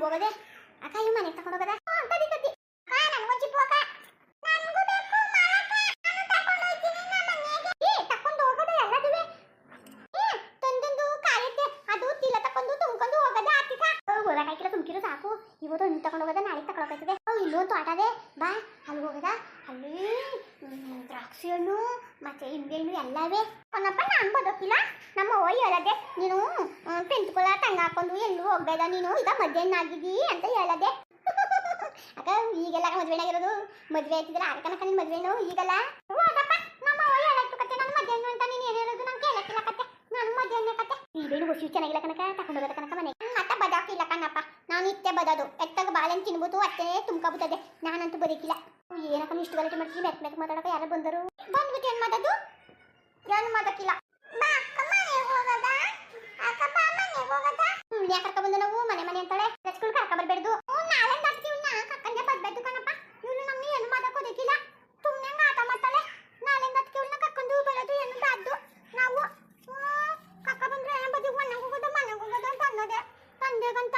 ಹೋಗದೆ ಅಕ್ಕ ಇವ್ ಮನೆಗೆ ತಗೊಂಡು ಹೋಗದ ಕದಿ ಕದಿ ನನಗೂ ಚಿಪ್ಪು ಅಕ್ಕ ನನಗೂ ಬೇಕು ಮಾಲಕ ನಾನು ತಗೊಂಡು ಹೋಗ್ತೀನಿ ನಮ್ಮ ಮನೆಗೆ ತಗೊಂಡು ಹೋಗದೆ ಎಲ್ಲದುವೆ ತಂದಂದು ಕಾಯತ್ತೆ ಅದು ತಿಲ ತಗೊಂಡು ತುಂಬಿಕೊಂಡು ಹೋಗದೆ ಆತಿಕ ಹೋಗಕ್ಕಾಗಿಲ್ಲ ಸುಮ್ಕಿರು ಸಾಕು ಇವತ್ತು ಒಂದು ತಗೊಂಡು ಹೋಗದ ನಾಳೆ ತಗೊಂಡು ಹೋಗ್ತದೆ ಇಲ್ಲೊಂದು ತೋಟದೆ ಬಾ ಅಲ್ಲಿ ಹೋಗದ ಅಲ್ಲಿ ದ್ರಾಕ್ಷಿ ಹಣ್ಣು ಮತ್ತೆ ನಿಂಬೆಹಣ್ಣು ಎಲ್ಲವೇ ಅವನಪ್ಪ ನಾನು ಬದುಕಿಲ್ಲ ನಮ್ಮ ಅವ್ವ ಹೇಳದೆ ನೀನು ಪೆಂಟ್ಕೊಳ ತಂಗ ಹಾಕೊಂಡು ಎಲ್ಲೂ ಹೋಗ್ಬೇಡ ನೀನು ಈಗ ಮಧ್ಯಾಹ್ನ ಆಗಿದ್ದೀ ಅಂತ ಹೇಳದೆ ಅಕ್ಕ ಈಗೆಲ್ಲ ಮದ್ವೆನಾಗಿರೋದು ಮದ್ವೆ ಆಯ್ತಿದ್ರೆ ಆಗಕನಕ ನಿನ್ ಮದ್ವೆನು ಈಗಲ್ಲ ಹೋಗಪ್ಪ ನಮ್ಮ ಅವ್ವ ಹೇಳಾಯ್ತು ಕತೆ ನಾನು ಮಧ್ಯಾಹ್ನ ಅಂತ ನೀನು ಏನು ಹೇಳೋದು ನಂಗೆ ಕೇಳಕ್ಕಿಲ್ಲ ಕತೆ ನಾನು ಮಧ್ಯಾಹ್ನ ಕತೆ ಇದೇನು ಹುಸಿ ಚೆನ್ನಾಗಿಲ್ಲ ಕನಕ ತಗೊಂಡು ಹೋಗೋದ ಕನಕ ಮನೆ ಮತ್ತೆ ಬದಾಕಿಲ್ಲ ಕಣಪ್ಪ ನಾನು ಇತ್ತೆ ಬದದು ಎತ್ತಾಗ ಬಾಳೆನ್ ತಿನ್ಬೋದು ಅತ್ತೆ ತುಂಬ್ಕೊಬಿಟ್ಟದೆ ನಾನಂತೂ ಬದುಕಿಲ್ಲ ಏನಕ್ಕ ಇಷ್ಟು ಗಲಾಟೆ ಮಾಡ್ತೀನಿ ಮೆಕ್ ಮೆಕ್ ಮಾತಾಡಕ ಯಾರು ಬಂದರು ಬಂದ್ಬಿಟ್ಟು ಏನ್ ಮಾಡೋದು ಏನು ಮಾಡೋಕ್ಕಿಲ್ಲ ಯಾಕರ್ಕ ಬಂದು ನಾವು ಮನೆ ಮನೆ ಅಂತಾಳೆ ಸ್ಕೂಲ್ ಕರ್ಕ ಬರ್ಬೇಡ್ದು ನಾಳೆ ಬರ್ತೀವಿ ಕಕ್ಕಂಗೆ ಬರ್ಬೇಕು ಕಣಪ್ಪ ಇವನು ನಮ್ಗೆ ಏನು ಮಾಡೋಕೆ ಓದಕ್ಕಿಲ್ಲ ಸುಮ್ಮನೆ ಆಟ ಮಾಡ್ತಾಳೆ ನಾಳೆ ಇವಳನ್ನ ಕರ್ಕೊಂಡು ಬರೋದು ಏನು ಬಾದ್ದು ನಾವು ಕಕ್ಕ ಬಂದ್ರೆ ಬದಿ ಮನೆಗೆ ಹೋಗೋದು ಅಂತ ಅನ್ನೋದೆ ತಂದೆಗಂತ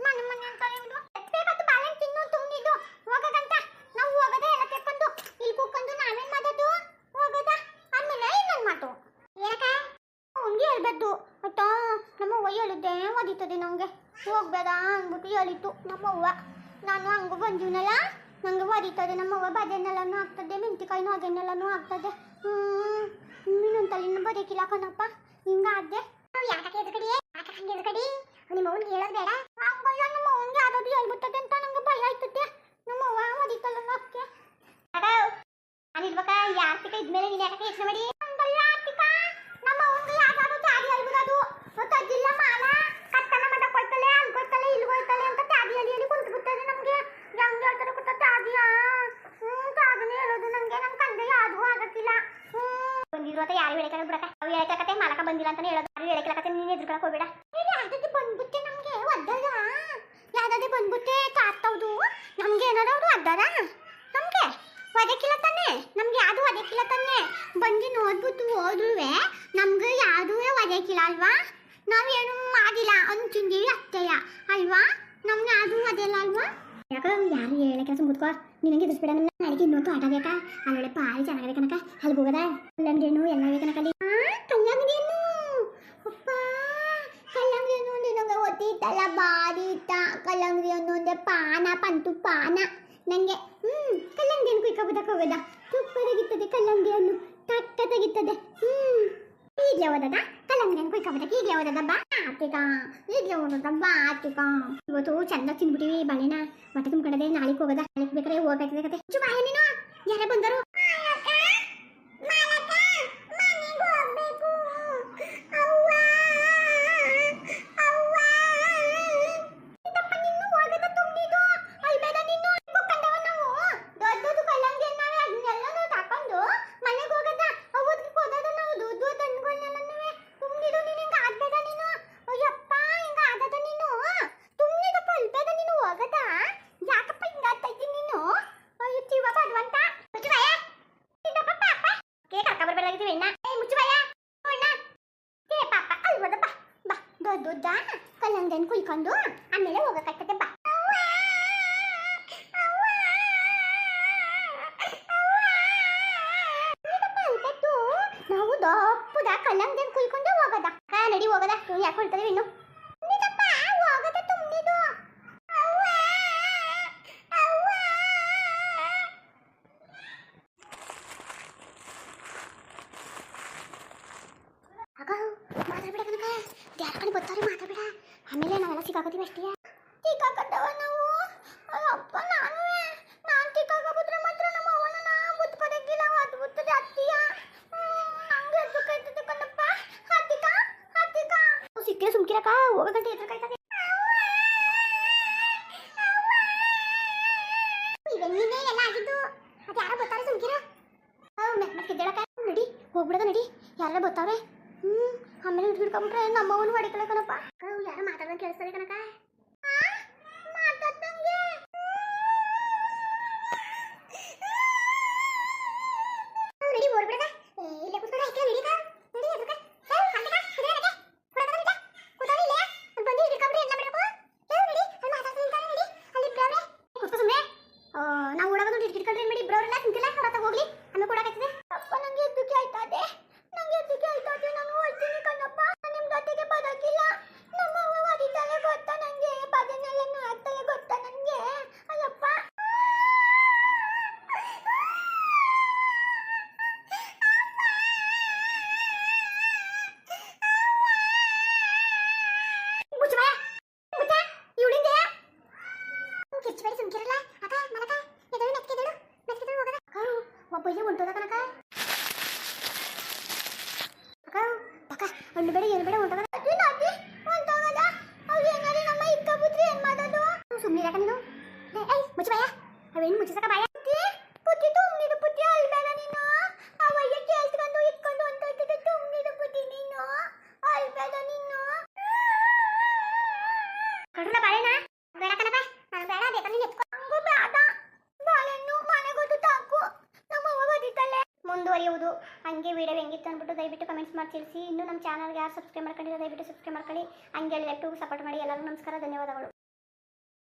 ಮನೆ ಮನೆ ಅಂತಾಳೆ ಇವಳು ಎತ್ಬೇಕಂತ ಬಾಳೆ ತಿನ್ನು ತುಂಬಿದ್ದು ಹೋಗದಂತ ನಾವು ಹೋಗೋದೇ ಎಲ್ಲ ತೆಕ್ಕೊಂಡು ಇಲ್ಲಿ ಕೂತ್ಕೊಂಡು ನಾವೇನ್ ಮಾಡೋದು ಹೋಗೋದ ಆಮೇಲೆ ಇನ್ನೊಂದು ಮಾತು ಏನಕ್ಕ ಹಂಗೆ ಹೇಳ್ಬಾರ್ದು ಆಯ್ತಾ ನಮ್ಮ ಅವ್ವ ಹೇಳಿದ್ದೆ ಒದಿತದೆ ನಂಗೆ ಹೋಗ್ಬೇಡ ಅಂದ್ಬಿಟ್ಟು ಹೇಳಿತ್ತು ನಮ್ಮ ಅವ್ವ ನಾನು ಹಂಗು ಬಂದಿವನಲ್ಲ ನಂಗೆ ಒದಿತದೆ ನಮ್ಮ ಅವ್ವ ಬದೆನೆಲ್ಲನೂ ಆಗ್ತದೆ ಮೆಂತಿಕಾಯಿನೂ ಅದನ್ನೆಲ್ಲನೂ ಆಗ್ತದೆ ಇನ್ನೊಂತಲ್ಲಿನೂ ಬದುಕಿಲ್ಲ ಕಣಪ್ಪ ಹಿಂಗಾದ್ದೆ ಯಾಕೆ ಎದುಕಡಿ ಯಾಕೆ ಹಂಗೆ ಎದುಕಡಿ ನಿಮ್ಮ ಅವ್ನಿಗೆ ಹೇಳೋದು ಬೇಡ ಹಂಗಲ್ಲ ನಮ್ಮ ಅವ್ನಿಗೆ ಯಾವ್ದಾದ್ರು ಹೇಳ್ಬಿಟ್ಟದೆ ಅಂತ ನಂಗೆ ಭಯ ಆಯ್ತದೆ ನಮ್ಮ ಅವ್ವ ಒದಿತಲ್ಲ ಅಕ್ಕೆ ಅನಿಲ್ಬೇಕ ಯಾರ್ತಿಕ ಇದ್ಮೇಲೆ ನೀನು ಯಾಕೆ ಯೋಚನೆ ಮಾಡಿ ಹಂಗಲ್ಲ ಆರ್ತಿಕ ನಮ್ಮ ಅವ್ನಿಗೆ ಯಾವ್ದಾದ್ರು ತ್ಯಾದಿ ಹೇಳ್ಬಿಡೋದು ತಜ್ಜಿಲ್ಲ ಮಾಲ ಕತ್ತಲ್ಲ ಮತ ಕೊಡ್ತಲೆ ಅಲ್ಲಿ ಕೊಡ್ತಲೆ ಇಲ್ಲಿ ಕೊಡ್ತಲೆ ಅಂತ ತ್ಯಾದಿ ಹೇಳಿ ಕುಂತು ಬಿಡ್ತದೆ ನಮಗೆ ಹೆಂಗೆ ಹೇಳ್ತಾರೆ ಗೊತ್ತಾ ತ್ಯಾದಿಯಾ ತ್ಯಾದನೇ ಹೇಳೋದು ನಂಗೆ ನಮ್ಮ ಕಂದೆ ಯಾವ್ದು ಆಗಕ್ಕಿಲ್ಲ ಬಂದಿದ್ರು ಅಂತ ಯಾರು ಹೇಳಕ್ಕೆ ಬಿಡಕ ಅವು ಹೇಳಕ್ಕೆ ಮಾಲಕ ಬಂದಿಲ್ಲ ಅಂತ ಹೇಳೋದು ಯಾರು ಹೇಳಕ್ಕೆ ನೀನು ಎದುರ್ಕೊಳಕ್ ಹೋಗ್ಬೇಡ ಯಾವ್ದಾದ್ರು ಬಂದ್ಬಿಟ್ಟೆ ನಮಗೆ ಒದ್ದಲ್ಲ ಯಾವ್ದಾದ್ರು ಬಂದ್ಬಿಟ್ಟೆ ತಾರ್ತವ್ದು ನಮ್ಗೆ ಏನಾದ್ರು ಅವರು ಅದ್ದಾರ ನಮ್ಗೆ ಒದಕ್ಕಿಲ್ಲ ತಾನೆ ನಮ್ಗೆ ಯಾವುದು ಒದಕ್ಕಿಲ್ಲ ತಾನೆ ಬಂದು ನೋಡ್ಬಿಟ್ಟು ಹೋದ್ರುವೆ ನಮ್ಗೆ ಯಾವುದೂ ಒದಕ್ಕಿಲ್ಲ ಅಲ್ವಾ ನಾವೇನು ಮಾಡಿಲ್ಲ ಅಂತಿದ್ದೀವಿ ಅಷ್ಟೇಯ ಅಲ್ವಾ ನಮ್ಗೆ ಯಾವುದು ಅದೆಲ್ಲ ಅಲ್ವಾ ಯಾಕ ಯಾರು ಹೇಳಕ್ಕೆ ಸುಮ್ಕುತ್ಕೋ ನಿನಗೆ ಎದುರಿಸ್ಬೇಡ ನನ್ನ ನಾಳೆಗೆ ಇನ್ನೊಂದು ಆಟ ಬೇಕಾ ಅಲ್ಲೊಳ್ಳೆ ಪಾರಿ ಚೆನ್ನಾಗಿದೆ ಕನಕ ಅಲ್ಲಿ ಹೋಗದ ಕಲ್ಲಂಗಡಿಯನ್ನು ಎಲ್ಲ ಕನಕಲ್ಲಿ ಕಲ್ಲಂಗಡಿಯನ್ನು ಅಪ್ಪ ಕಲ್ಲಂಗಡಿಯನ್ನು ನಿನಗೆ ಒತ್ತಿತ್ತಲ್ಲ ಬಾರಿ ಇಟ್ಟ ಕಲ್ಲಂಗಡಿಯನ್ನು ಒಂದೇ ಪಾನ ಪಂತು ಪಾನ ನಂಗೆ ಕಲ್ಲಂಗಡಿಯನ್ನು ಕುಯ್ಕೋಬೋದಕ್ಕೆ ಹೋಗೋದ ತುಪ್ಪದಾಗಿತ್ತದೆ ಕಲ್ಲಂಗಡಿಯನ್ನು ತಕ್ಕ ತೆಗಿತ್ತದೆ ಈಗಲೇ ಓದದ ಕಲ್ಲಂಗಡಿಯನ್ನು ಕುಯ್ಕೋಬೋದಕ್ಕೆ ಈಗಲೇ ಓದದ ಬಾ ಆತಿಕ ಈಗಲೇ ಓದದ ಬಾ ಆತಿಕ ಇವತ್ತು ಚಂದ ತಿನ್ಬಿಟ್ಟಿವಿ ಬಾಳೆನ ಹೊಟ್ಟೆ ತುಂಬ್ಕೊಂಡದೆ ನಾಳೆಗೆ ಹೋಗೋದ ನಾಳೆಗೆ ಬೇಕಾದ್ರೆ ಹೋಗ್ತದೆ ಕತೆ ಚು ಬಾಯ ನೀನು ಯಾರೇ ಬಂದರು ಕಲ್ಲಂಗಡಿಯನ್ನು ಕುಯ್ಕೊಂಡು ಆಮೇಲೆ ಹೋಗಕ್ಕಾಗ್ತದೆ ಬಾ ನಾವು ದಪ್ಪದ ಕಲ್ಲಂಗಡಿಯನ್ನು ಕುಯ್ಕೊಂಡು ಹೋಗೋದ ನಡಿ ಹೋಗೋದ ಯಾಕೆ ಹೊಳ್ತದೆ ಇನ್ನು ಹೋಗೋದ ತುಂಬಿದು ಮಾತಾಡ್ಬೇಡ ಕನಕ ಯಾಕಂದ್ರೆ ಬರ್ತಾರೆ ಮಾತಾಡ್ಬೇಡ ಆಮೇಲೆ ನಾವೆಲ್ಲ ಸಿಕ್ಕಾಕೋತೀವಿ ಅಷ್ಟೇ ಸಿಕ್ಕಾಕತ್ತವ ನಾವು ಅಪ್ಪ ನಾನು ಸಿಕ್ಕಾಕೋಬಿಟ್ರೆ ಮಾತ್ರ ನಮ್ಮ ಅವನ ಬುದ್ಧ ಬರಗಿಲ್ಲ ಅದು ಬುದ್ಧದೆ ಅತ್ತಿಯ ಹಂಗೆ ಎದ್ದುಕಾಯ್ತದೆ ಕಣಪ್ಪ ಹತ್ತಿಕ ಹತ್ತಿಕ ಸಿಕ್ಕಿರ ಸುಮ್ಕಿರಕ ಹೋಗಕಂತ ಎದ್ರುಕಾಯ್ತದೆ ನೀನೇ ಎಲ್ಲ ಆಗಿದ್ದು ಅದು ಯಾರೋ ಬರ್ತಾರೆ ಸುಮ್ಕಿರ ಮೆಕ್ಕಿದ್ದೇಳಕ ನಡಿ ಹೋಗ್ಬಿಡದ ನಡಿ ಯಾರು ಬರ್ತಾವ್ರೆ ಆಮೇಲೆ ಹಿಡ್ಕೊಂಡ್ಬಿಟ್ರೆ ನಮ್ಮವನು ಹೊಡಿಕಲ್ಲ ಕಣಪ್ಪ ಯಾರು ಮಾತಾಡೋದು ಕೇಳಿಸ್ತಾರೆ ಕನಕ ಮಾತಾಡ್ದಂಗೆ ನಡಿ ಓಡ್ಬಿಡದ ಇಲ್ಲೇ ಕೂತ್ಕೊಂಡ ಐತೆ ನಡಿ ನಡಿ ಎದ್ರುಕ ಬಂದು ಹಿಡ್ಕೊಂಡ್ರೆ ಎಲ್ಲ ಮಾಡಬೇಕು ನಡಿ ಅಲ್ಲಿ ಮಾತಾಡ್ತೀನಿ ಹಣ್ಣು ಬೇಡ ಏನು ಬೇಡ ಹೊಂಟೋಗದ ಅಜ್ಜಿ ಅಜ್ಜಿ ಹೊಂಟೋಗದ ಅವ್ರು ಏನಾದ್ರು ನಮ್ಮ ಇಕ್ಕಬಿಟ್ರಿ ಏನು ಮಾಡೋದು ಸುಮ್ಮನೆ ಯಾಕ ನೀನು ಏಯ್ ಮುಚ್ಚಿ ಬಾಯ ಅವೇನು ಮುಚ್ಚಿಸಕ ಬಾಯ ಪುಟ್ಟಿ ತುಂಬಿದು ಪುಟ್ಟಿ ಅಲ್ಬೇಡ ನೀನು ಅವಯ್ಯ ಕೇಳ್ಸ್ಕೊಂಡು ಇಟ್ಕೊಂಡು ಹೊಂಟೋಯ್ತದೆ ತುಂಬಿದು ಪುಟ್ಟಿ ನೀನು ಅಲ್ಬೇಡ ನೀನು ಕಡುಲ ಬಾಳೆನಾ ಬೇಡ ಕಣಪ್ಪ ನಾನು ಬೇಡ ಬೇಕಾ ನೀನು ಎತ್ಕೊಂಡು ಬೇಡ ಬಾಳೆಹಣ್ಣು ಮನೆಗೋದು ತಾಕು ನಮ್ಮ ಅವ್ವ ಬದಿತಾಳೆ ಮುಂದುವರಿಯುವುದು ಹಂಗೆ ವಿಡಿಯೋ ಹೆಂಗಿತ್ತು ಅಂದ್ಬಿಟ್ಟು ದಯವಿಟ್ಟು ಕಮೆಂಟ್ಸ್ ಮಾಡಿ ತಿಳಿಸಿ. ಇನ್ನು ನಮ್ಮ ಚಾನಲ್ಗೆ ಯಾರು ಸಬ್ಸ್ಕ್ರೈಬ್ ಮಾಡ್ಕೊಂಡಿರೋ ದಯವಿಟ್ಟು ಸಬ್ಸ್ಕ್ರೈಬ್ ಮಾಡ್ಕೊಳ್ಳಿ. ಹಂಗೆ ಲೈಕ್ ಟು ಸಪೋರ್ಟ್ ಮಾಡಿ. ಎಲ್ಲರಿಗೂ ನಮಸ್ಕಾರ, ಧನ್ಯವಾದಗಳು.